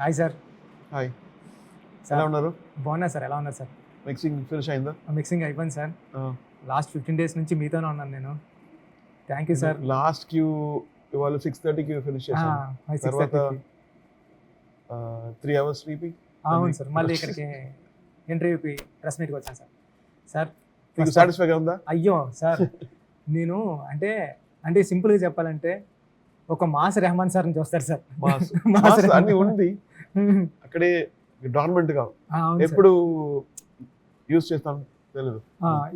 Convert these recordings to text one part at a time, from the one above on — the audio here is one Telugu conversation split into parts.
Hi sir. హాయ్, ఎలా సార్ ఉన్నారు? బాగున్నా సార్. ఎలా ఉన్నారు సార్? మిక్సింగ్ ఫినిష్ అయిందా? మిక్సింగ్ అయిపోయింది సార్. లాస్ట్ 15 days నుంచి మీతోనే ఉన్నాను నేను. Thank you sir. Last Q ఇవాళ 6:30కి ఫినిష్ చేశాను. తర్వాత 3 hours స్లీపింగ్. అవును సార్. మళ్ళీ ఇక్కడికి ఇంటర్వ్యూకి ప్రెస్ మీట్కి వచ్చాను సార్. సార్ మీకు సాటిస్ఫైగా ఉందా? అయ్యో సార్ నేను అంటే అంటే సింపుల్గా చెప్పాలంటే ఒక మాస్ రెహమాన్ సార్ని చూస్తారు సార్. మాస్ అన్ని ఉంది అక్కడే డార్మెంట్ గా అవును సార్. ఎప్పుడు యూజ్ చేస్తాను తెలియదు.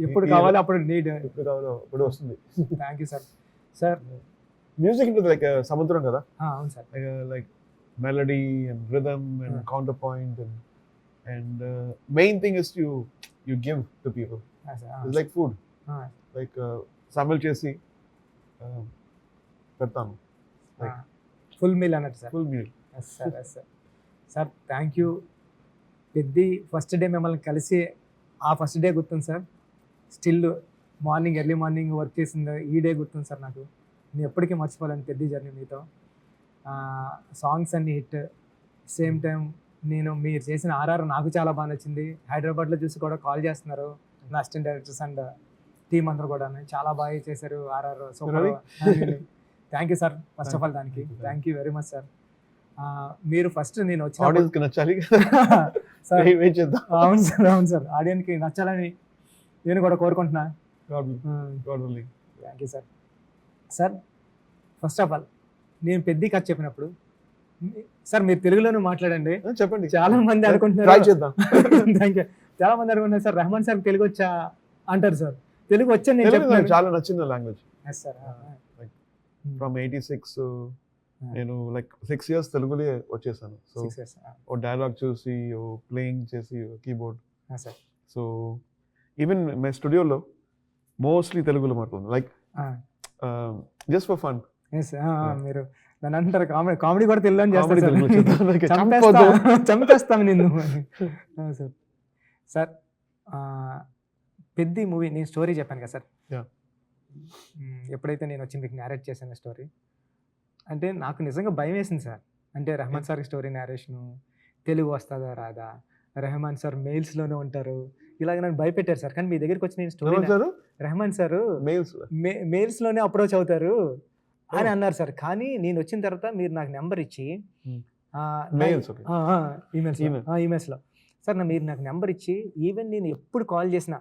ఎప్పుడు కావాలో అప్పుడు నీడ్. ఎప్పుడు కావాలో అప్పుడు వస్తుంది. Thank you sir. Sir music ఉంటుంది లైక్ సముద్రం కదా, అవును సార్. Like melody and rhythm and counter and main thing is you give to people. It's like food, like సమ్మెల్ చేసి పెడతాను. ఫుల్ మీల్ అన్నట్టు sir. Full meal. Yes sir. Yes sir. Sir thank you. Peddi first day మిమ్మల్ని కలిసి ఆ ఫస్ట్ డే గుర్తుంది sir. Still morning early morning work చేసింది ఈ డే గుర్తుంది సార్ నాకు. నేను ఎప్పటికీ మర్చిపోలేను పెద్ది జర్నీ మీతో. సాంగ్స్ అన్ని హిట్. సేమ్ టైం నేను మీరు చేసిన ఆర్ఆర్ నాకు చాలా బాగా నచ్చింది. హైదరాబాద్లో చూసి కూడా కాల్ చేస్తున్నారు నా అసిస్టెంట్ డైరెక్టర్స్ అండ్ టీమ్ అందరూ కూడా. చాలా బాగా చేశారు RR. Super. Thank you sir first of all దానికి. Thank you very much sir. మీరు ఫస్ట్ నేను వచ్చిన ఆడియన్స్కి నచ్చాలి సార్. వెయిట్ చేద్దాం. అవును సార్. అవును సార్. ఆడియన్స్కి నచ్చాలని నేను కూడా కోరుకుంటున్నా. Thank you sir. Sir first of all నేను పెద్ద కథ చెప్పినప్పుడు సార్ మీరు తెలుగులోనే మాట్లాడండి. చెప్పండి. చాలా మంది అనుకుంటున్నారు. ట్రై చేద్దాం. Thank you. చాలా మంది అనుకుంటున్నారు సార్ రెహమాన్ సార్ తెలుగు వచ్చా అంటారు సార్. తెలుగు వచ్చని నేను తెలుగు నాకు చెప్తున్నాను. చాలా నచ్చింది లాంగ్వేజ్. Yes sir. ఫ్రమ్ 86 నేను లైక్ 6 years తెలుగులే వచ్చేసాను. సో ఓ డైలాగ్ చూసి ఓ ప్లేయింగ్ చేసి keyboard. Sir. So even my స్టూడియోలో మోస్ట్లీ తెలుగులో మాట్లాడుతుంది, like just for fun. Yes. మీరు నన్ను అంటారు కామెడీ కూడా తెలుగులో చేస్తారు తెలుగు. చంపేస్తాం నిన్ను సార్. సార్ పెద్ద మూవీ నేను స్టోరీ చెప్పాను కదా సార్. Yeah. ఎప్పుడైతే నేను వచ్చి మీకు నేరేట్ చేశాను స్టోరీ, అంటే నాకు నిజంగా భయం వేసింది సార్. అంటే రెహమాన్ సార్ స్టోరీ నేరేషను తెలుగు వస్తుందా రాదా, రెహమాన్ సార్ మెయిల్స్లోనే ఉంటారు, ఇలాగ నన్ను భయపెట్టారు సార్. కానీ మీ దగ్గరికి వచ్చి నేను స్టోరీ రెహమాన్ సార్ మెయిల్స్లోనే అప్రోచ్ అవుతారు అని అన్నారు సార్. కానీ నేను వచ్చిన తర్వాత మీరు నాకు నెంబర్ ఇచ్చి ఈమెయిల్స్లో సార్ మీరు నాకు నెంబర్ ఇచ్చి ఈవెన్ నేను ఎప్పుడు కాల్ చేసినా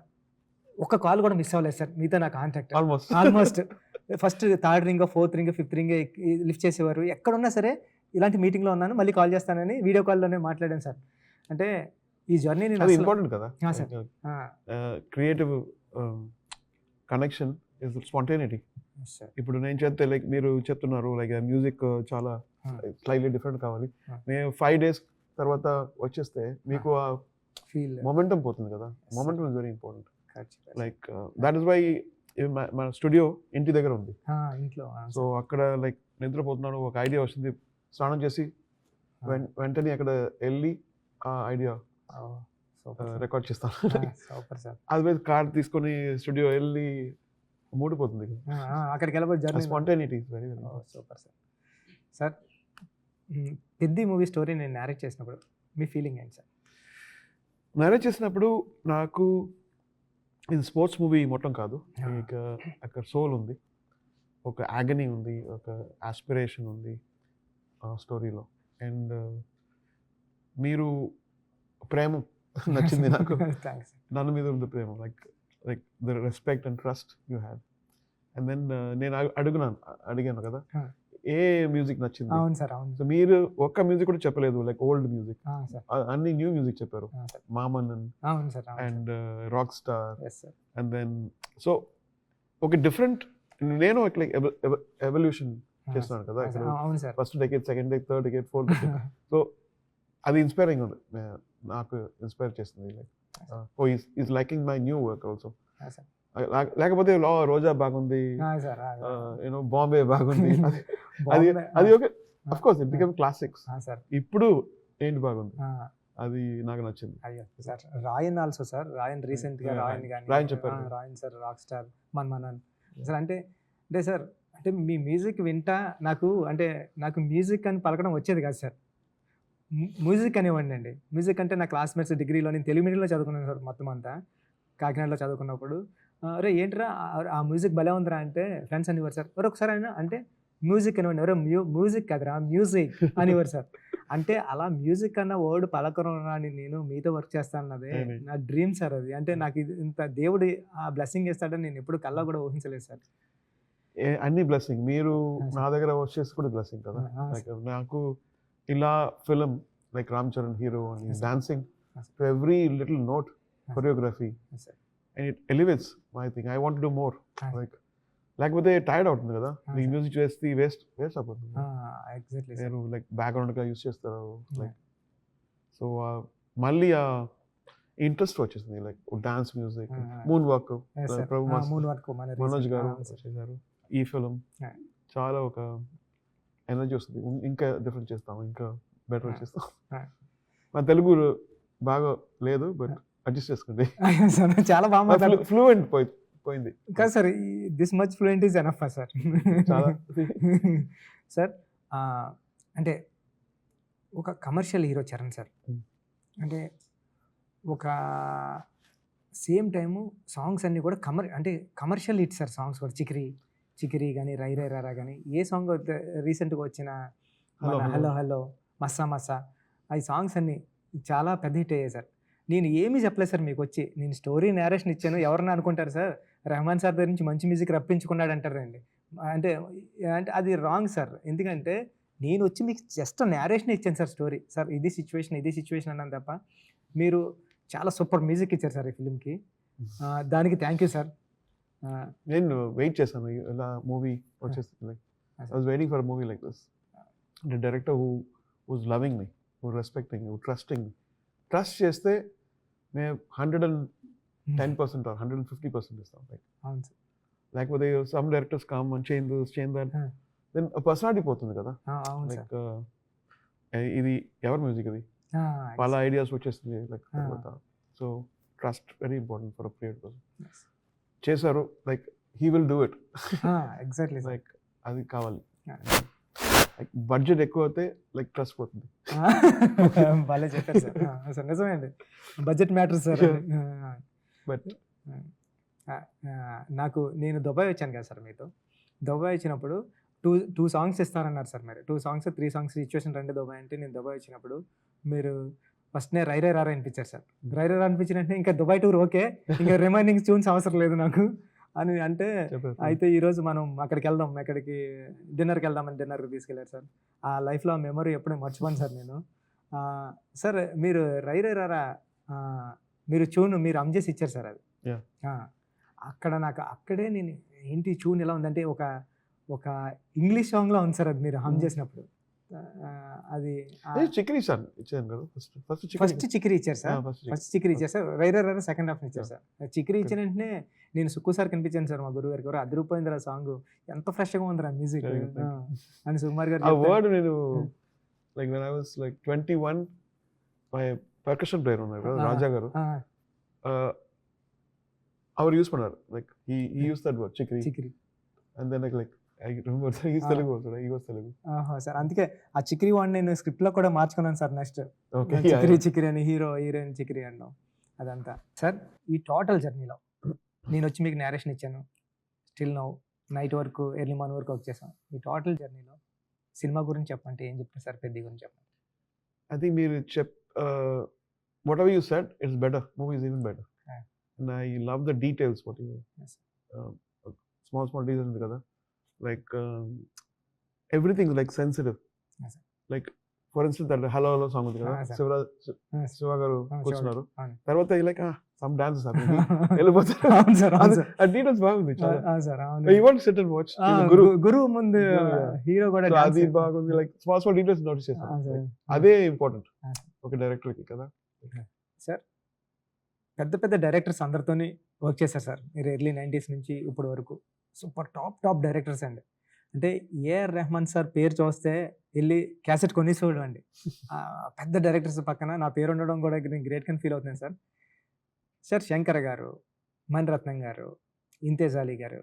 ఒక్క కాల్ కూడా మిస్ అవ్వలేదు సార్ మీతో నా contact. Almost first 3rd ring 4th ring 5th ring lift చేసేవారు. ఎక్కడున్నా సరే ఇలాంటి మీటింగ్లో ఉన్నాను మళ్ళీ కాల్ చేస్తానని వీడియో కాల్లోనే మాట్లాడాను సార్. అంటే ఈ జర్నీ ఇంపార్టెంట్ కదా sir. Creative connection is spontaneity. ఇప్పుడు నేను చెప్తే లైక్ మీరు చెప్తున్నారు లైక్ మ్యూజిక్ చాలా స్లైట్లీ డిఫరెంట్ కావాలి. నేను 5 days తర్వాత వచ్చేస్తే మీకు ఆ ఫీల్ మొమెంటం పోతుంది కదా. Momentum is very important. Like that is why మన స్టూడియో ఇంటి దగ్గర ఉంది ఇంట్లో. సో అక్కడ లైక్ నిద్రపోతున్నాడు, ఒక ఐడియా వస్తుంది, స్నానం చేసి వెంటనే అక్కడ వెళ్ళి ఆ ఐడియా రికార్డ్ చేస్తాను. Super sir. అది కార్ తీసుకొని స్టూడియో వెళ్ళి మూడిపోతుంది. అక్కడికి వెళ్ళబోయే journey spontaneity is very super sir. Sir పెద్ద మూవీ స్టోరీ నేను నేరేట్ చేసినప్పుడు మీ ఫీలింగ్ ఏంటి సార్? నేరేట్ చేసినప్పుడు నాకు ఇది స్పోర్ట్స్ మూవీ మొత్తం కాదు, ఇక అక్కడ సోల్ ఉంది, ఒక యాగనీ ఉంది, ఒక ఆస్పిరేషన్ ఉంది ఆ స్టోరీలో. అండ్ మీరు ప్రేమ నచ్చింది నాకు. నన్ను మీద ఉంది ప్రేమ, like the respect and trust you had. And then నేను అడిగాను కదా ఏ మ్యూజిక్ నచ్చింది. అవును సార్. అవును. సో మీరు ఒక్క మ్యూజిక్ కూడా చెప్పలేదు, లైక్ ఓల్డ్ మ్యూజిక్, అన్ని న్యూ మ్యూజిక్ చెప్పారు. మామన్ and rock star. And then so ఒక డిఫరెంట్, నేను లైక్ ఎవల్యూషన్ చేస్తున్నాను కదా. First decade, second decade, third decade, fourth decade. So అది ఇన్స్పైరింగ్ ఉంది, నాకు ఇన్స్పైర్ చేస్తుంది. Like oh is liking my new work also. లేకపోతే రోజా బాగుంది, యూనో బాంబే బాగుంది, అది okay, of course it become classics. ఇప్పుడు ఏంటి బాగుంది, అది నాకు నచ్చింది. సార్ రాయన్ ఆల్సో సార్, రాయన్ రీసెంట్ గా రాయన్ చెప్పారు. రాయన్ సార్ రాక్ స్టార్ మన్మనన్ సార్. అంటే సార్ అంటే మీ మ్యూజిక్ వింటా నాకు మ్యూజిక్ అని పలకడం వచ్చేది కాదు సార్. మ్యూజిక్ అనేవాడిని అండి. మ్యూజిక్ అంటే నా క్లాస్‌మేట్స్ డిగ్రీలో నేను తెలుగు మీడియంలో చదువుకున్నాను సార్ మొత్తం అంతా. కాకినాడలో చదువుకున్నప్పుడు "అరేయ్! ఏంట్రా ఆ మ్యూజిక్ భలే ఉందిరా" అంటే ఫ్రెండ్స్ అనేవారు సార్. "ఒరేయ్! ఒకసారి అయినా" అంటే మ్యూజిక్ అనేవాడిని. "ఒరేయ్! మ్యూజిక్ కాదురా మ్యూజిక్" అనేవారు సార్. అంటే అలా మ్యూజిక్ అన్న వర్డ్ పలకడం రాని నేను మీతో వర్క్ చేస్తా అన్నదే నా డ్రీమ్ సార్ అది. అంటే నాకు ఇది ఇంత దేవుడు ఆ బ్లెస్సింగ్ ఇస్తాడని నేను ఎప్పుడు కల్లో కూడా ఊహించలేదు సార్. అన్ని బ్లెస్సింగ్. మీరు ఆ! నా సార్. దగ్గర వర్క్ చేసి కూడా బ్లెస్సింగ్ కదా! ఆ! Like sir. నాకు ఇలా film like 'Ram Charan' hero అని ఆ! సార్. డాన్సింగ్ ఆ! Sir. To every little note ఆ! కొరియోగ్రఫీ ఆ! Sir. And it elevates my thing. I want to do more. ఆ! లైక్ లేకపోతే టైర్డ్ అవుతుంది కదా! ఆ! నీ సార్. మ్యూజిక్ చేస్తే వేస్ట్ అయిపోతుంది. ఆ! Exactly sir. మీరు లైక్ బ్యాక్‌గ్రౌండ్‌గా యూజ్ చేస్తారు. ఆ! లైక్ సో, మళ్ళీ ఇంట్రెస్ట్ వచ్చేసింది. లైక్ డాన్స్ మ్యూజిక్, ఆ! ఆ! Moon walk yes sir. Prabhu master moon work మన మనోజ్ రీసెంట్ గారు అవును సార్. చేశారు. ఈ ఫిల్మ్ ఆ! చాలా ఒక ఎనర్జీ వస్తుంది. ఇంకా డిఫరెంట్ చేస్తాం. ఇంకా బెటర్ ఆ! చేస్తాం. ఆ! మన తెలుగు బాగా లేదు. బట్ అడ్జస్ట్ చేసుకోండి. సార్ చాలా బాగా మాట్లాడుతున్నారు. ఫ్లూయెంట్ పోయింది. కాదు sir. This much fluent is enough sir. చాలా సార్ అంటే ఒక కమర్షియల్ హీరో చరణ్ సార్. హ్మ్. అంటే ఒక సేమ్ టైము సాంగ్స్ అన్నీ కూడా అంటే కమర్షియల్ హిట్స్ సార్ సాంగ్స్ కూడా 'చికిరి' గానీ, 'రై రై రారా' గానీ ఏ సాంగ్ రీసెంట్‌గా వచ్చిన మన 'హలో హలో', 'మస్సా మస్సా' ఈ సాంగ్స్ అన్నీ చాలా పెద్ద హిట్ అయ్యాయి సార్. నేను ఏమీ చెప్పలేదు సార్ మీకొచ్చి. నేను స్టోరీ నేరేషన్ ఇచ్చాను. ఎవరన్నా అనుకుంటారు సార్, రెహమాన్ సార్ దగ్గర నుంచి మంచి మ్యూజిక్ రప్పించుకున్నాడు అంటారండి. అంటే అంటే అది రాంగ్ సార్. ఎందుకంటే నేనొచ్చి మీకు జస్ట్ నేరేషన్ ఇచ్చాను సార్ స్టోరీ. సార్ ఇది సిట్యుయేషన్ అన్నాను తప్ప, మీరు చాలా సూపర్ మ్యూజిక్ ఇచ్చారు సార్ ఈ ఫిల్మ్‌కి. దానికి థ్యాంక్ యూ సార్. నేను వెయిట్ చేశాను. ఇలా మూవీ వచ్చేస్తుంది. Like I was waiting for a movie like this. The director who's loving me, who respecting me, who trusting me. Trust చేస్తే మేము 110% ఆర్ 150% ఇస్తాం. లైక్ అవును సార్. లేకపోతే some directors come and change that. Then personality పోతుంది కదా! అవును సార్. లైక్ ఇది ఎవరి మ్యూజిక్ ఇది? వాళ్ళ ఐడియాస్ వచ్చేస్తుంది లైక్ తర్వాత. So trust very important for a creative person. చేశారు like he will do it. Exactly sir. Like అది కావాలి. లైక్ బడ్జెట్ ఎక్కువ అయితే లైక్ ట్రస్ట్ పోతుంది. భలే చెప్పారు సార్. సార్ నిజమే అండి. Budget matters sir. బట్ నేను దుబాయ్ వచ్చాను కదా సార్ మీతో. దుబాయ్ వచ్చినప్పుడు 2 సాంగ్స్ ఇస్తారన్నారు సార్ మీరు. 2 సాంగ్స్, 3 సాంగ్స్ సిచ్యువేషన్ రండి దుబాయ్ అంటే నేను దుబాయ్ వచ్చినప్పుడు మీరు ఫస్ట్‌నే 'రై రై రారా' వినిపించారు సార్. 'రై రై రారా' వినిపించిన వెంటనే ఇంకా దుబాయ్ టూర్ ఓకే. ఇంకా రిమైనింగ్ ట్యూన్స్ అవసరం లేదు నాకు అని అంటే, అయితే ఈరోజు మనం అక్కడికెళ్దాం. ఎక్కడికి డిన్నర్‌కి వెళ్దామని డిన్నర్‌కి తీసుకెళ్లారు సార్. ఆ లైఫ్‌లో ఆ మెమరీ ఎప్పుడూ మర్చిపోను సార్ నేను. సార్ మీరు 'రై రై రారా' మీరు మీరు హమ్ చేసి ఇచ్చారు సార్ అది. యాహ్! అక్కడ నాకు అక్కడే నేను ఏంటి ట్యూన్ ఎలా ఉందంటే ఒక ఇంగ్లీష్ సాంగ్‌లా ఉంది సార్ అది మీరు హమ్ చేసినప్పుడు. అది చిక్రీ సార్ ఇచ్చాను కదా ఫస్ట్ 'చికిరి' ఇచ్చారు సార్. ఫస్ట్ 'చికిరి' ఇచ్చారు సార్. 'రై రై రారా' సెకండ్ హాఫ్ ఇచ్చారు సార్. 'చికిరి' ఇచ్చిన వెంటనే నేను సుక్కు సార్‌కి వినిపించాను సార్ మా గురువు గారికి. "ఒరేయ్ అదిరిపోయిందిరా సాంగ్. ఎంత ఫ్రెష్‌గా ఉందిరా మ్యూజిక్" అని సుకుమార్ గారు ఆ చెప్తే వర్డ్ నేను like when I was like 21 my percussion player ఉన్నారు కదా రాజా గారు. அவர் యూస్ பண்ணாரு. Like he use that word చిక్రీ. And then like I remember he is Telugu also. He was Telugu. Sir అందుకే ఆ 'చికిరి' వర్డ్ నేను స్క్రిప్ట్‌లో కూడా మార్చుకున్నాను సార్ నెక్స్ట్. ఓకే. చికిరి అని హీరోయిన్ చికిరి అనడం అదంతా. సార్ ఈ టోటల్ జర్నీలో నేనొచ్చి మీకు నేరేషన్ ఇచ్చాను. స్టిల్ నౌ నైట్ వరకు ఎర్లీ మార్నింగ్ వరకు వర్క్ చేశాం. ఈ టోటల్ జర్నీలో సినిమా గురించి చెప్పంటే ఏం చెప్తారు సార్? 'పెద్ది' గురించి చెప్పండి. ఐ థింక్ మీరు whatever you said, it's better. Movie is even better. And I love the details. What you small details ఉంది కదా. Like everything is like sensitive. Yes, sir. Like for instance that hello song ఉంది కదా. శివ గారు కూర్చున్నారు. తర్వాత లైక్ some dances happening. వెళ్ళిపోతారు. ఆ డీటెయిల్స్ బాగుంది చాలా. You want to sit and watch. గురువు ముందు హీరో కూడా అది బాగుంది. లైక్ స్మాల్ డీటెయిల్స్ నోటీస్ చేస్తాను. అదే ఇంపార్టెంట్ ఒక డైరెక్టర్ కి కదా. సార్ పెద్ద డైరెక్టర్స్ అందరితోని వర్క్ చేశారు సార్ మీరు ఎర్లీ 90s నుంచి ఇప్పుడు వరకు. సూపర్ టాప్ డైరెక్టర్స్ అండి. అంటే ఏఆర్ రెహమాన్ సార్ పేరు చూస్తే వెళ్ళి క్యాసెట్ కొనేసేవాడు అండి. పెద్ద డైరెక్టర్స్ పక్కన నా పేరు ఉండడం కూడా నేను గ్రేట్‌గా ఫీల్ అవుతున్నాను సార్. సార్ శంకర్ గారు, మణిరత్నం గారు, ఇంతేజ్ అలీ గారు,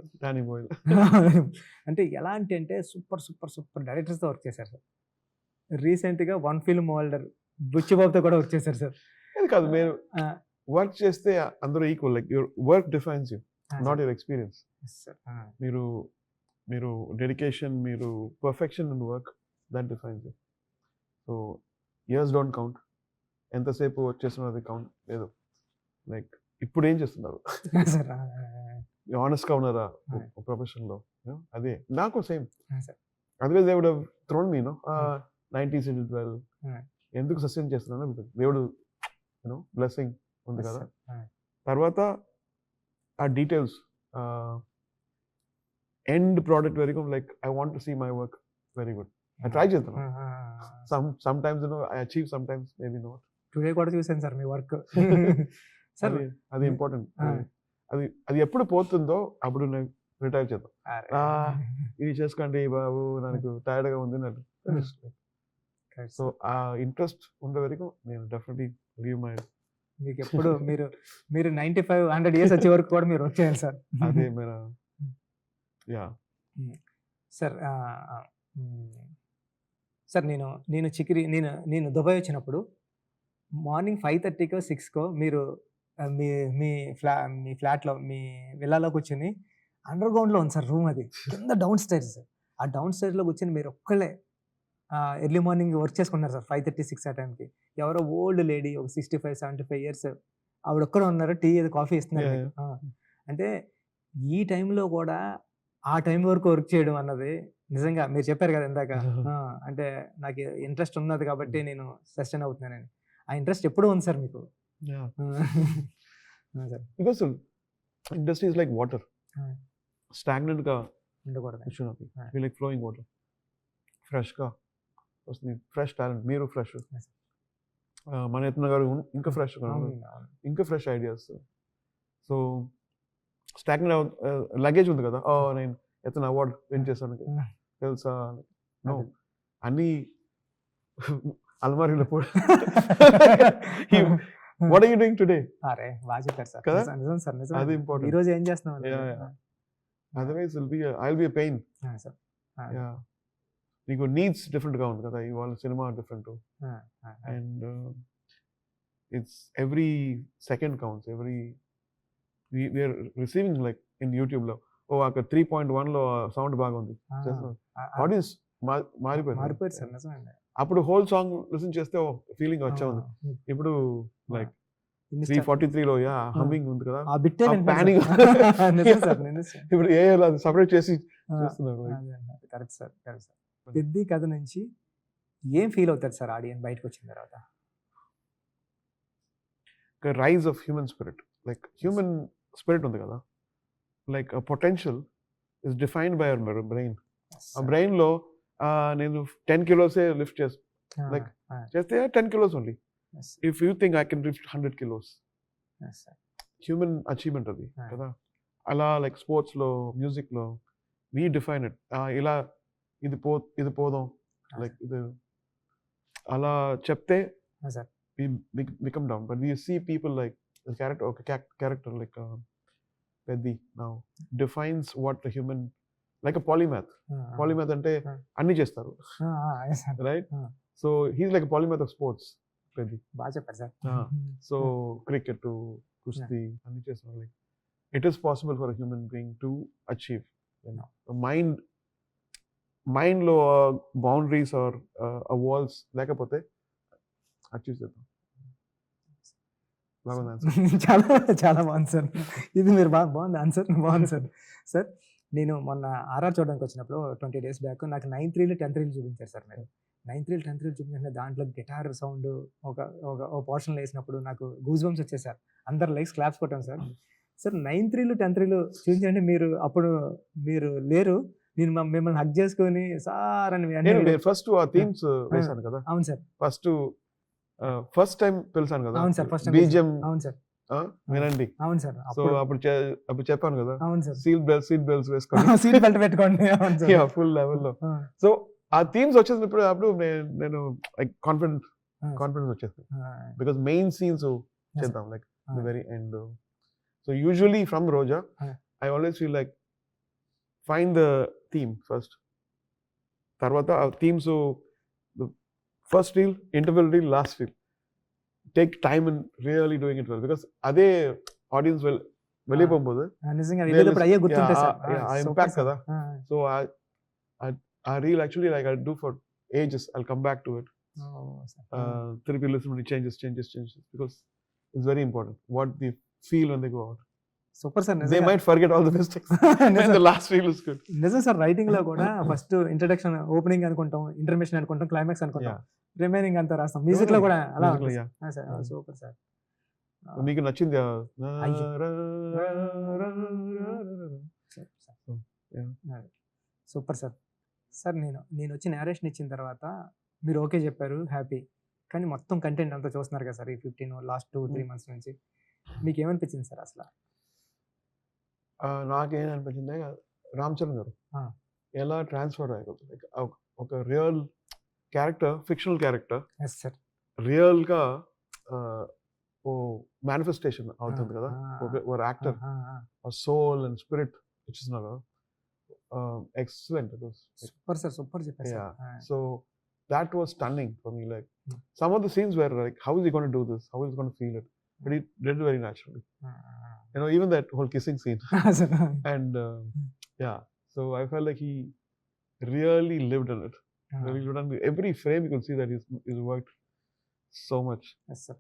అంటే ఎలాంటి అంటే సూపర్ డైరెక్టర్స్‌తో వర్క్ చేశారు సార్. రీసెంట్గా వన్ ఫిల్మ్ హోల్డర్ బుచ్చిబాబుతో కూడా వర్క్ చేశారు సార్. అది కాదు, మీరు వర్క్ చేస్తే అందరూ equal. Like your work defines you, not your experience. మీరు మీరు డెడికేషన్, మీరు perfection in work, that defines you. So years don't count. ఎంతసేపు వర్క్ చేస్తున్నది కౌంట్ లేదు. లైక్ ఇప్పుడు ఏం చేస్తున్నారు, ఆనెస్ట్గా ఉన్నారా ప్రొఫెషన్లో, అదే నాకు same. Otherwise they would have thrown me 90s into 12. ఎందుకు సస్టైన్ చేస్తున్నాను, దేవుడు బ్లెస్సింగ్ ఉంది కదా. తర్వాత ఆ డీటెయిల్స్ ఎండ్ ప్రోడక్ట్ వరకు like I want to see my work very good. I try చేస్తాను. Some times I achieve, some times maybe not. Today కూడా చూసాను సార్ మీ వర్క్. సార్ అది ఇంపార్టెంట్. అది ఎప్పుడు పోతుందో అప్పుడు నేను రిటైర్ చేద్దాం. ఇది చేసుకోండి బాబు, నాకు టైర్డ్గా ఉంది నాకు. సో ఆ ఇంట్రెస్ట్ ఉండే వరకు నేను డెఫినెట్లీ లీవ్ మై. మీకు ఎప్పుడు మీరు 95-100 years వచ్చే వరకు కూడా మీరు వర్క్ చేయాలి సార్. అదే మేరా. Yeah sir. సార్ నేను చికిరి నేను దుబాయ్ వచ్చినప్పుడు మార్నింగ్ 5:30కో 6కో మీరు మీ మీ ఫ్లాట్లో మీ విల్లాలో కూర్చొని అండర్ గ్రౌండ్లో ఉంది సార్ రూమ్. అది కింద డౌన్ స్టైర్స్. ఆ డౌన్ స్టైర్లో కూర్చొని మీరు ఒక్కళ్ళే ఎర్లీ మార్నింగ్ వర్క్ చేసుకున్నారు సార్ 5:30-6 ఆ టైంకి. ఎవరో ఓల్డ్ లేడీ, ఒక 65-75 years ఆవిడ ఒక్కడే ఉన్నారు, టీ ఏదో కాఫీ ఇస్తున్నారు. అంటే ఈ టైంలో కూడా ఆ టైం వరకు వర్క్ చేయడం అన్నది నిజంగా మీరు చెప్పారు కదా ఇందాక, అంటే నాకు ఇంట్రెస్ట్ ఉన్నది కాబట్టి నేను సస్టైన్ అవుతున్నానని. ఆ ఇంట్రెస్ట్ ఎప్పుడు ఉంది సార్ మీకు? Because industry is like water, stagnant గా ఉండకూడదు. లైక్ ఫ్లోయింగ్ వాటర్, ఫ్రెష్ గా వస్తుంది. ఫ్రెష్ టాలెంట్, మీరు ఫ్రెష్, మన యత్న గారు ఇంకా ఫ్రెష్, ఇంకా fresh ideas. So stagnant luggage ఉంది కదా, నేను యత్న అవార్డ్ విన్ చేశాను తెలుసా, నో అన్ని అల్మారీలో కూడా. What are you doing today? అరే బాగా చెప్పారు సార్. కదా? నిజం సార్, నిజం. అది ఇంపార్టెంట్. ఈ రోజు ఏం చేస్తున్నాం? Otherwise I'll be pain. నీకు నీడ్స్ డిఫరెంట్ గా ఉంది కదా, ఇవాళ cinema different, and it's every second counts. We're receiving like in YouTube లో, అక్కడ 3.1 లో సౌండ్ బాగుంది, ఆడియన్స్ మారిపోయారు సార్. నిజమండి. అప్పుడు హోల్ సాంగ్ లిసన్ చేస్తే ఫీలింగ్ వచ్చా ఉంది. ఇప్పుడు లైక్ 343 లో హమ్మింగ్ ఉంది కదా, ప్యానింగ్. ఇప్పుడు ఏ సపరేట్ చేసి చేస్తున్నారు. Correct sir, correct sir. పెద్ద కథ నుంచి ఏం ఫీల్ అవుతారు సార్ ఆడియన్స్ బయటకు వచ్చిన తర్వాత? Rise of human spirit. Like human spirit ఉంది కదా, like potential is defined by our brain. ఆ బ్రెయిన్ లో నేను 10 kilos లిఫ్ట్ లైక్ చేస్తే 10 kilos only. If you think I can lift 100 kilos, human achievement అది కదా. అలా లైక్ స్పోర్ట్స్ లో, మ్యూజిక్ లో వీ డిఫైన్ ఇట్. ఇలా ఇది పోదాం, లైక్ ఇది అలా చెప్తే become down. But you see people like character, ఒక character like Peddi now defines what the human, like polymath. Polymath అంటే అన్ని చేస్తారు, right? So he's like polymath of sports. Peddi బాగా చెప్పారు సార్. సో క్రికెట్, కుస్తీ అన్ని చేస్తారు. Like it is possible for human being to achieve. Mind లో బౌండరీస్ ఆర్ వాల్స్ లేకపోతే అచీవ్ చేద్దాం. చాలా చాలా బాగుంది సార్. ఇది మీరు బాగుంది ఆన్సర్, బాగుంది సార్. సార్ నేను మొన్న ఆర్ఆర్ చూడడానికి వచ్చినప్పుడు 20 days బ్యాక్ నాకు 9th reel 10th reel చూపించారు సార్. మీరు 9th reel 10th reel చూపించిన దాంట్లో గిటార్ సౌండ్ ఒక పోర్షన్లో వేసినప్పుడు నాకు గూస్ బంప్స్ వచ్చేసారు. అందరు లైక్స్ క్లాప్స్ కొట్టాం సార్. Sir 9th reel 10th reel చూపించండి. మీరు లేరు, నేను మిమ్మల్ని హక్ చేసుకొని సార్ అని ఫస్ట్ ఆ థీమ్స్ వేసాను కదా. అవును సార్, ఫస్ట్ టైం పిలిచాను కదా. అవును సార్, ఫస్ట్ బీజిఎం అవును సార్, వినండి. అవును సార్. సో అప్పుడు చెప్పాను కదా, అవును సార్, సీట్ బెల్ట్స్ వేసుకోండి, సీట్ బెల్ట్ పెట్టుకోండి. ఫుల్ లెవెల్ లో. సో ఆ థీమ్స్ వచ్చేసినప్పుడు అప్పుడు నేను కాన్ఫిడెన్స్ వచ్చేస్తుంది. బికాస్ మెయిన్ సీన్స్ చేద్దాం like the very end. So usually from Roja I always feel like find the theme first. తర్వాత ఆ themes first reel, interval reel, last reel. Take time in really doing it well, because అదే ఆడియన్స్ వెళ్ళిపోతుంది. నిజంగా వెళ్ళేటప్పుడు అయ్యే గుర్తుంటాయి సార్. ఆ ఇంపాక్ట్ కదా. సో ఆ reel actually like I do for ages. I'll come back to it. Therapy listen changes because it's very important what they feel when they go out. Super sir. They might forget all the mistakes when the last reel is good. నిజం సార్. రైటింగ్ లో కూడా ఫస్ట్ ఇంట్రడక్షన్, ఓపెనింగ్ అనుకుంటాం, ఇంటర్మిషన్ అనుకుంటాం, క్లైమాక్స్ అనుకుంటాం, రిమైనింగ్ అంతా రాస్తాం. మ్యూజిక్ లో కూడా అలా. Super sir. మీకు నచ్చింది? Super sir. సార్ నేను వచ్చి నేరేషన్ ఇచ్చిన తర్వాత మీరు ఓకే చెప్పారు, హ్యాపీ. కానీ మొత్తం కంటెంట్ అంతా చూస్తున్నారు కదా సార్ ఈ 15 లాస్ట్ 2-3 months నుంచి, మీకు ఏమనిపించింది సార్ అసలు? నాకేమనిపించింది, రామ్ చరణ్ గారు ఎలా ట్రాన్స్ఫర్ అయ్యారు. ఒక real character, fictional character real గా మేనిఫెస్టేషన్ అవుతుంది కదా. ఒక యాక్టర్ సోల్ అండ్ స్పిరిట్ ఇచ్చిస్తున్నారు. Excellent. It was super sir, super చెప్పారు sir. So that was stunning for me. Like some of the scenes were like, how is he going to do this? How is he going to feel it? But he did it very naturally. You know, even that whole kissing scene. And yeah, so I felt like he really lived in it. Really lived in every frame. You could see that he's worked so much. Yes sir.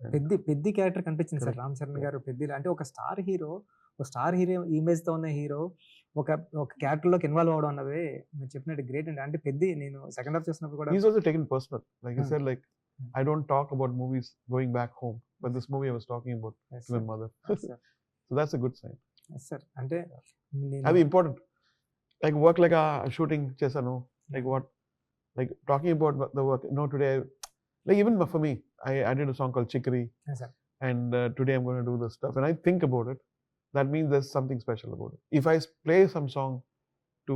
పెద్ద క్యారెక్టర్ కనిపించింది సార్ రామ్ చరణ్ గారు. పెద్ద అంటే ఒక స్టార్ హీరో ఇమేజ్ తో ఉన్న హీరో ఒక క్యారెక్టర్ లోకి ఇన్వాల్వ్ అవడం అన్నది మీరు చెప్పినట్టు గ్రేట్ అండి. అంటే పెద్ద నేను సెకండ్ హాఫ్ చూసినప్పుడు కూడా he's also taken personal, like he said, like I don't talk about movies going back home, but this movie I was talking about my mother. So that's a good sign. Yes sir. అంటే అది important, like work like a shooting chesanu, like what, like talking about the work. You know, today like even for me, I did a song called Chicory. Yes sir. And today I'm going to do this stuff, and I think about it. That means there's something special about it. If I play some song to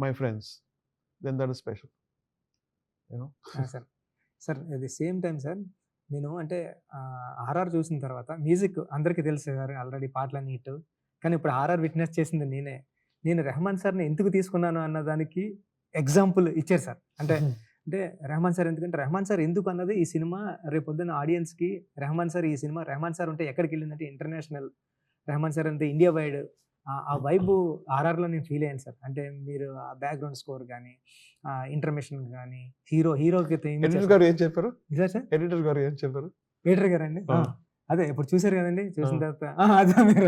my friends, then that is special. You know? Sir, at the same time, sir, నేను అంటే ఆర్ఆర్ చూసిన తర్వాత మ్యూజిక్ అందరికీ తెలుసు సార్, ఆల్రెడీ పాటలన్నీ హిట్. కానీ ఇప్పుడు ఆర్ఆర్ విట్నెస్ చేసింది నేను రెహమాన్ సార్ని ఎందుకు తీసుకున్నాను అన్న దానికి ఎగ్జాంపుల్ ఇచ్చారు సార్. అంటే రెహమాన్ సార్ ఎందుకంటే రెహమాన్ సార్ ఎందుకు అన్నది ఈ సినిమా రేపొద్దున ఆడియన్స్కి రెహమాన్ సార్, ఈ సినిమా రెహమాన్ సార్ ఉంటే ఎక్కడికి వెళ్ళిందంటే ఇంటర్నేషనల్, రెహమాన్ సార్ అంటే ఇండియా వైడ్ ఆ వైబ్ ఆర్ఆర్లో నేను ఫీల్ అయ్యాను సార్. అంటే మీరు ఆ బ్యాక్గ్రౌండ్ స్కోర్ కానీ, ఇంటర్మిషన్ కానీ, హీరోకి గారు ఏం చెప్పారు సార్? ఎడిటర్ గారు ఏం చెప్పారు? ఎడిటర్ గారు అండి, అదే ఇప్పుడు చూసారు కదండి. చూసిన తర్వాత అదే మీరు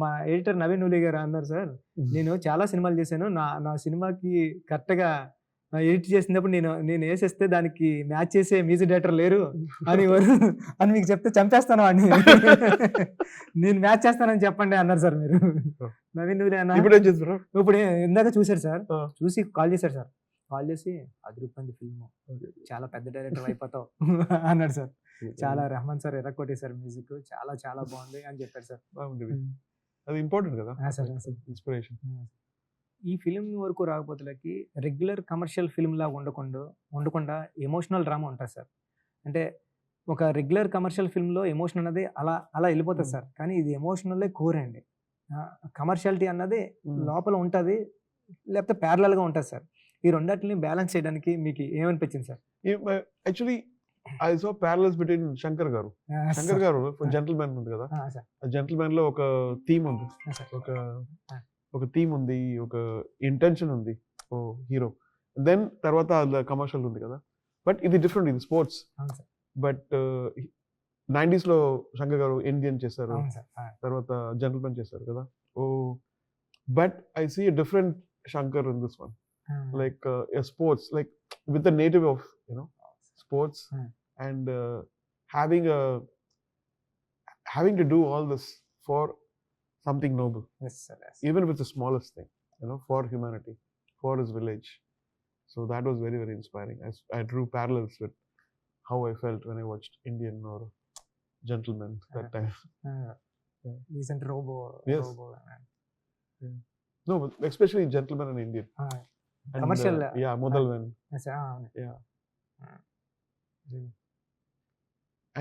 మా ఎడిటర్ నవీన్ ఉలి గారు అన్నారు సార్, నేను చాలా సినిమాలు చేశాను, నా సినిమాకి కరెక్ట్గా ఎడిట్ చేసినప్పుడు నేను వేసేస్తే దానికి మ్యాచ్ చేసే మ్యూజిక్ డైరెక్టర్ లేరు అని మీకు చెప్తే చంపేస్తాను అని, నేను మ్యాచ్ చేస్తానని చెప్పండి అన్నారు సార్ మీరు. నవీన్ అన్న ఇప్పుడు ఇందాక చూసారు సార్, చూసి కాల్ చేశారు సార్. కాల్ చేసి అది రూపాయి ఫిల్మ్, చాలా పెద్ద డైరెక్టర్ అయిపోతావు అన్నాడు సార్. చాలా రెహమాన్ సార్ ఎర్రకొట్టేశారు మ్యూజిక్, చాలా చాలా బాగుంది అని చెప్పారు సార్. అది ఇంపార్టెంట్ కదా సార్, ఇన్స్పిరేషన్. ఈ ఫిలిం వరకు రాకపోతేలకి రెగ్యులర్ కమర్షియల్ ఫిల్మ్ లాగా ఉండకుండా ఎమోషనల్ డ్రామా ఉంటుంది సార్. అంటే ఒక రెగ్యులర్ కమర్షియల్ ఫిల్మ్లో ఎమోషన్ అన్నది అలా వెళ్ళిపోతుంది సార్. కానీ ఇది ఎమోషనల్లే కోర్ అండి. కమర్షియాలిటీ అన్నది లోపల ఉంటుంది, లేకపోతే ప్యారలల్గా ఉంటుంది సార్. ఈ రెండింటిని బ్యాలెన్స్ చేయడానికి మీకు ఏమనిపించింది sir? Actually I saw parallels between Shankar గారు జెంటిల్మెన్ ఉంది కదా, జెంటిల్మెన్ లో ఒక థీమ్ ఉంది, ఒక థీమ్ ఉంది, ఒక ఇంటెన్షన్ ఉంది ఓ హీరో. దెన్ తర్వాత కమర్షియల్ ఉంది కదా, బట్ ఇది డిఫరెంట్, ఇది స్పోర్ట్స్. బట్ 90s లో శంకర్ గారు ఇండియన్ చేశారు, తర్వాత జెంటిల్మెన్ చేశారు కదా. Oh but I see a different Shankar in this one, like a sports, like with the native of sports and having to do all this for something noble. Yes sir, yes. Even with the smallest thing, for humanity, for his village. So that was very, very inspiring. I drew parallels with how I felt when I watched Indian or Gentleman that time. Recent Robo. Yes. No, but especially Gentleman and Indian. And, commercial. Modalvan. Yes, yeah.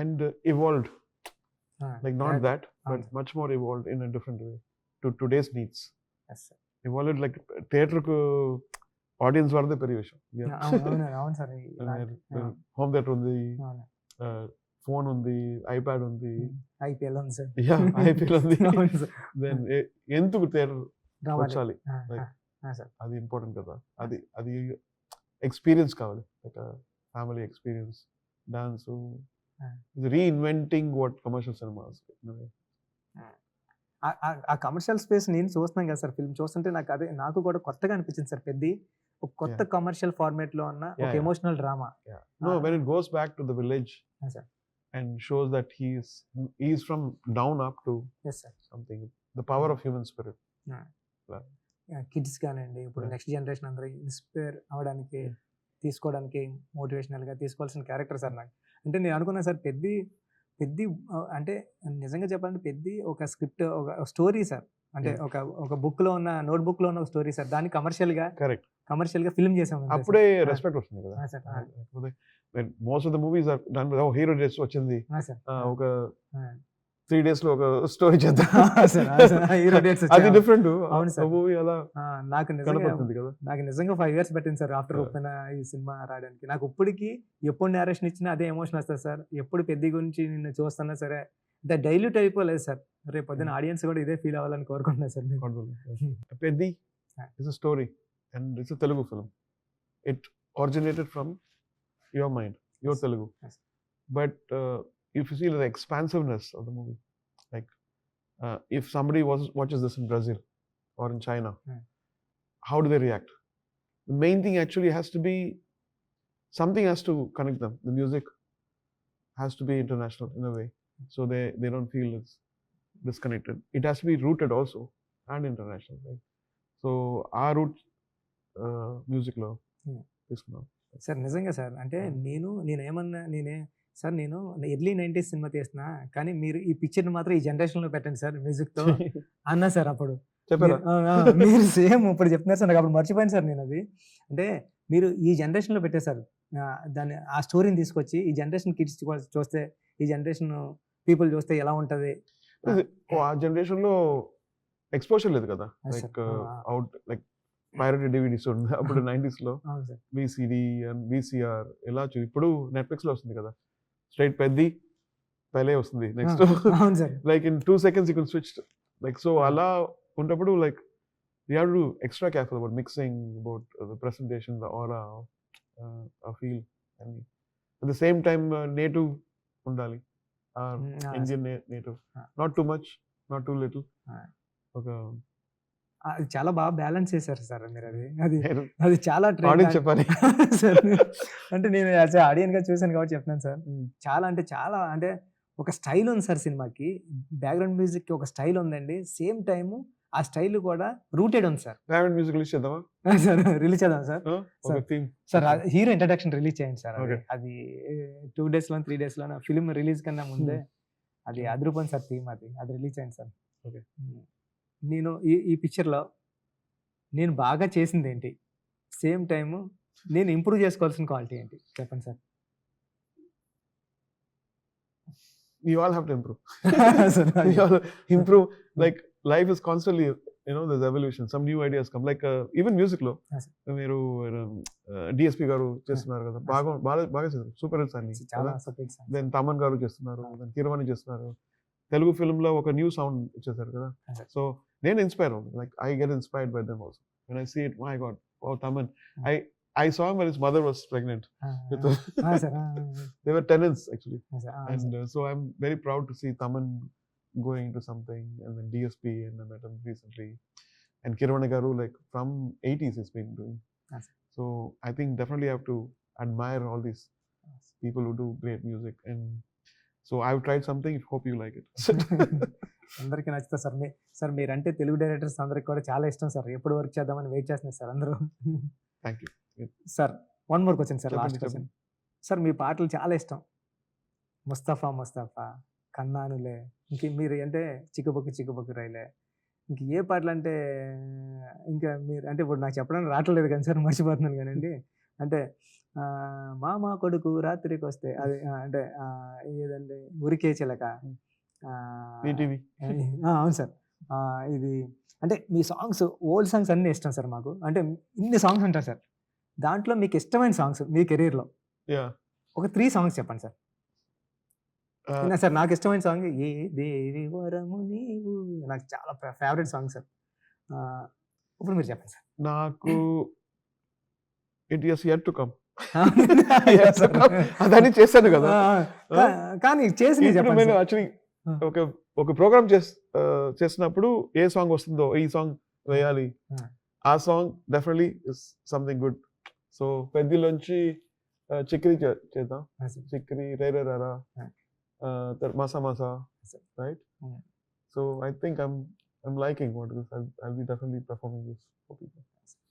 And evolved, like not that, but much more evolved in a different way to today's needs. Yes sir. Evolved like theatre ku audience వాడితే పెరిగే విషయం. అవును సార్. హోమ్ థియేటర్ ఉంది, అవును. ఫోన్ ఉంది, ఐప్యాడ్ ఉంది, ఐపీఎల్ ఉంది సార్. ఐపీఎల్ ఉంది. అవును సార్. దెన్ ఎందుకు థియేటర్ రావాలి. వచ్చాలి, ఆ, ఆ, సార్. అది ఇంపార్టెంట్ కదా. అది ఎక్స్పీరియన్స్ కావాలి, like family experience. Dance reinventing what commercial cinemas. ఆ కమర్షియల్ స్పేస్ నేను చూస్తున్నాను కదా సార్, ఫిల్మ్ చూస్తుంటే నాకు కూడా కొత్తగా అనిపించింది సార్. పెద్ద ఒక కొత్త కమర్షియల్ ఫార్మేట్ లో ఉన్న ఒక emotional drama. No, when it goes back to the village sir. and shows that he's from down up to Yes sir. something, the power of human spirit. Kids కానివ్వండి, ఇప్పుడు నెక్స్ట్ జనరేషన్ అందరూ ఇన్స్పైర్ అవడానికి, తీసుకోవడానికి, మోటివేషనల్ గా తీసుకోవాల్సిన క్యారెక్టర్ సార్ నాకు. అంటే నేను అనుకున్నా సార్, పెద్ద అంటే నిజంగా చెప్పాలంటే పెద్ద ఒక స్క్రిప్ట్, ఒక స్టోరీ సార్. అంటే ఒక బుక్ లో ఉన్న, నోట్ బుక్ లో ఉన్న ఒక స్టోరీ సార్. దాన్ని కమర్షియల్ గా ఫిల్మ్ చేసాం. అప్పుడే రెస్పెక్ట్ వస్తుంది కదా. Most of the movies are done with hero days వచ్చింది, ఒక 3 days లో ఒక స్టోరీ చేద్దాం, అది డిఫరెంట్. మూవీ అలా నాకు కనపడుతుంది కదా. నాకు నిజంగా 5 years పట్టింది సార్ ఆఫ్టర్ ఓపెన్ ఈ సినిమా రావడానికి. నాకు ఇప్పటికి ఎప్పుడు నేరేషన్ ఇచ్చినా అదే ఎమోషన్ వస్తుంది సార్. ఎప్పుడు పెద్ద గురించి నిన్ను చూస్తున్నా సరే అంటే డైల్యూట్ అయిపోలేదు సార్. రేపు పొద్దున ఆడియన్స్ కూడా ఇదే ఫీల్ అవ్వాలని కోరుకుంటున్నా sir. Peddi is a story and it's a Telugu film. It originated from your mind, your Telugu. But if you see the expansiveness of the movie, like if somebody watches this in Brazil or in China, how do they react? The main thing actually has to be, something has to connect them. The music has to be international in a way, so they don't feel it's disconnected. It has to be rooted also and international, right? So our root music lo తీసుకున్నాం సార్. నిజంగా సార్, అంటే నేనే సార్, నేను ఎర్లీ 90s సినిమా తీస్తున్నా, కానీ మీరు ఈ పిక్చర్ మాత్రం ఈ జనరేషన్ లో పెట్టండి సార్ మ్యూజిక్ తో అన్నా సార్. అప్పుడు మీరు సేమ్ ఇప్పుడు చెప్తున్నారు సార్, నాకు అప్పుడు మర్చిపోయాను సార్ నేను అది. అంటే మీరు ఈ జనరేషన్ లో పెట్టేశారు దాన్ని, ఆ స్టోరీని తీసుకొచ్చి ఈ జనరేషన్ కిడ్స్ చూస్తే, ఈ జనరేషన్ పీపుల్ చూస్తే ఎలా ఉంటది. ఆ జనరేషన్ లో ఎక్స్పోజర్ లేదు కదా, లైక్ అవుట్ లైక్ పైరటెడ్ డివిడీస్ ఉంది అప్పుడు 90s లో, విసిడి అండ్ విసిఆర్ ఇలా. ఇప్పుడు నెట్ఫ్లిక్స్ లో వస్తుంది కదా, స్ట్రైట్ పెద్ది పైలే వస్తుంది next, like in 2 seconds you can switch, like so అలా ఉన్నప్పుడు like we have to do extra careful about mixing, about the presentation, the aura, feel, and at the same time native undali, Indian native, not too much, not too little. Okay, అది చాలా బాగా బ్యాలెన్స్ చేశారు సార్ మీరు. అది చాలా చెప్పాలి సార్. అంటే నేను ఆడియన్ గా చూసాను కాబట్టి చెప్తున్నాను సార్. చాలా అంటే ఒక స్టైల్ ఉంది సార్ సినిమాకి. బ్యాక్గ్రౌండ్ మ్యూజిక్ కి ఒక స్టైల్ ఉందండి. సేమ్ టైమ్ ఆ స్టైల్ కూడా రూటెడ్ ఉంది సార్. బ్యాక్గ్రౌండ్ మ్యూజిక్ రిలీజ్ చేద్దామా సార్? రిలీజ్ చేద్దాం sir. Sir hero introduction release చేయండి సార్. అది 2 days లో 3 days లో ఫిల్మ్ రిలీజ్ కన్నా ముందే అది అదిరిపోయింది సార్. థీమ్ అది రిలీజ్ చేయండి సార్. ఓకే. నేను ఈ పిక్చర్లో నేను బాగా చేసింది ఏంటి, సేమ్ టైము నేను ఇంప్రూవ్ చేసుకోవాల్సిన క్వాలిటీ ఏంటి చెప్పండి sir. We all have to improve. We all improve. Like life is constantly, there's evolution. Some new ideas come. Like even music lo, మీరు DSP గారు చేస్తున్నారు కదా, బాగా చేస్తారు. సూపర్ హిట్స్ అన్ని. దెన్ తమన్ గారు చేస్తున్నారు, దెన్ కిరవాణి చేస్తున్నారు. తెలుగు ఫిల్మ్ లో ఒక న్యూ సౌండ్ ఇచ్చేసారు కదా. సో నేను ఇన్స్పైర్ అవుతాను. Like I get inspired by them also. When I see it, my God, oh Taman. I saw him when his mother was pregnant. They were tenants actually. And so I'm very proud to see Taman going into something, and then DSP, and I met him recently. And Kirvani Garu, like from 80s he's been doing. So I think definitely I have to admire all these people who do great music. And so I've tried something, hope you like it. అందరికీ నచ్చుతా సార్. సార్ మీరంటే తెలుగు డైరెక్టర్స్ అందరికి కూడా చాలా ఇష్టం సార్. ఎప్పుడు వర్క్ చేద్దామని వెయిట్ చేస్తున్నారు సార్ అందరూ. Thank you sir. 1 more question sir, last question sir. మీ పాటలు చాలా ఇష్టం. ముస్తఫా, కన్నానులే, ఇంక మీరు అంటే చిక్కుబుక్కు రైలే, ఇంక ఏ పాటలు అంటే ఇంకా మీరు అంటే ఇప్పుడు నాకు చెప్పడానికి రావట్లేదు కానీ సార్, మర్చిపోతున్నాను కానండి. అంటే మామ కొడుకు రాత్రికి వస్తే అది అంటే ఏదండి ఉరికే చిలక. అవును సార్. ఇది అంటే మీ సాంగ్స్, ఓల్డ్ సాంగ్స్ అన్నీ ఇష్టం సార్ మాకు. అంటే ఇన్ని సాంగ్స్ ఉంటాయి సార్. దాంట్లో మీకు ఇష్టమైన సాంగ్స్ మీ కెరీర్లో యా ఒక 3 సాంగ్స్ చెప్పండి సార్. సార్ నాకు ఇష్టమైన సాంగ్ ఏ దేవి వరము నీవు, నాకు చాలా ఫేవరెట్ సాంగ్ సార్. ఇప్పుడు మీరు చెప్పండి సార్. నాకు it is yet to come Yes, sir. అదని చేశాను కదా. కానీ చేసి ఇప్పుడు నేను యాక్చువల్లీ ఒక ప్రోగ్రామ్ చేసినప్పుడు ఏ సాంగ్ వస్తుందో ఈ సాంగ్ వేయాలి, ఆ song definitely is something good. So పెద్దలోంచి చిక్రీ చేద్దాం, చిక్రీ రేరే రారా, మసా మసా, right. So I think I'm liking what it is. I'll be definitely performing this for people.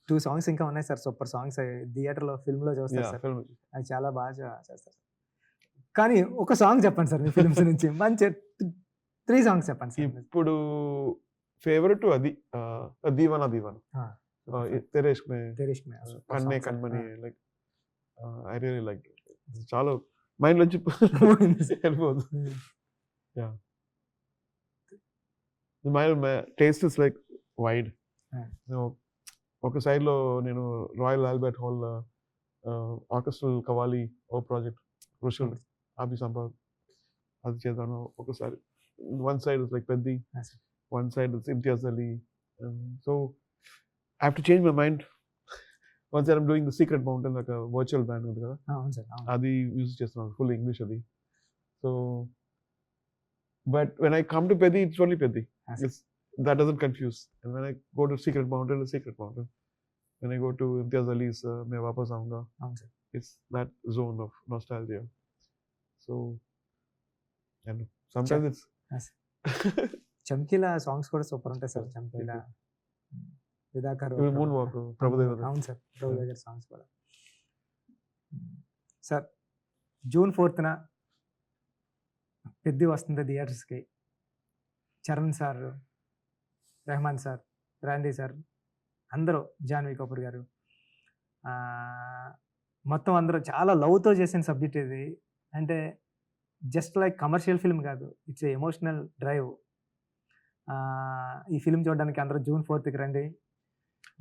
2 songs ఇంకా ఉన్నాయి సార్, సూపర్ సాంగ్స్. థియేటర్లో ఫిల్మ్లో చూస్తారు Yeah, సార్, film. అది చాలా బాగా చేస్తారు. కానీ ఒక సాంగ్ చెప్పండి సార్ మీ ఫిల్మ్స్ నుంచి, మంచి 3 సాంగ్స్ చెప్పండి సార్. ఇప్పుడు ఫేవరెట్ అది దీవానా దీవానా, తెరేష్ మే తెరేష్ మే కన్నే కన్మని, లైక్ ఐ రియల్లీ లైక్ చాలా మైండ్ నుంచి వెళ్ళిపోదు. Yeah, my taste is like wide. ఒక సైడ్లో నేను Royal Albert Hall orchestral qawwali ఓ ప్రాజెక్ట్ రుషుల్ ఆబి సంపాద్ అది చేద్దాను ఒకసారి. One side is like Peddi, one side is Imtiaz Ali. So I have to change my mind. One side I'm doing the Secret Mountain, ఒక వర్చువల్ బ్యాండ్ ఉంది కదా, అది యూజ్ చేస్తున్నాను, ఫుల్ ఇంగ్లీష్ అది. So but when I come to Peddi it's only Peddi. That doesn't confuse. And when I go to Secret Mountain, it's Secret Mountain. When I go to Imtiaz Ali's Main Wapas Aunga, it's that zone of nostalgia. So, and sometimes it's... చమ్కీలా songs కూడా సూపర్ ఉంటాయి సార్. చమ్కీలా, విదాకర్, moon walk, Prabhudeva. అవును సార్, ప్రభుదేవ గారి సాంగ్స్ కూడా. సార్ జూన్ 4th పెద్ది వస్తుంది థియేటర్స్కి. Charan sir, Rahman sir, Randy sir, అందరూ, జాన్వీ కపూర్ గారు, మొత్తం అందరూ చాలా లవ్తో చేసిన సబ్జెక్ట్ ఇది. అంటే జస్ట్ లైక్ కమర్షియల్ ఫిల్మ్ కాదు, ఇట్స్ ఎమోషనల్ డ్రైవ్. ఈ ఫిల్మ్ చూడడానికి అందరూ June 4th రండి.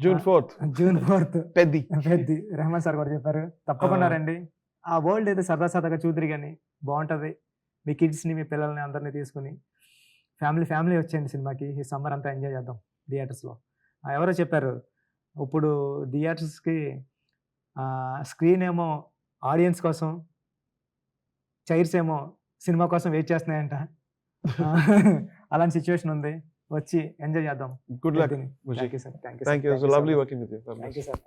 June 4th Peddi Rahman sir కూడా చెప్పారు, తప్పకుండా రండి. ఆ వరల్డ్ అయితే సరదాగా చూద్దరు కానీ బాగుంటుంది. మీ కిడ్స్ని, మీ పిల్లల్ని అందరినీ తీసుకుని ఫ్యామిలీ వచ్చేయండి సినిమాకి. ఈ సమ్మర్ అంతా ఎంజాయ్ చేద్దాం థియేటర్స్లో. ఎవరో చెప్పారు, ఇప్పుడు థియేటర్స్కి స్క్రీన్ ఏమో ఆడియన్స్ కోసం, చైర్స్ ఏమో సినిమా కోసం వెయిట్ చేస్తున్నాయంట. అలాంటి సిచ్యువేషన్ ఉంది, వచ్చి ఎంజాయ్ చేద్దాం. Good luck. Thank you sir. Thank you. It was lovely working with you. Thank you sir.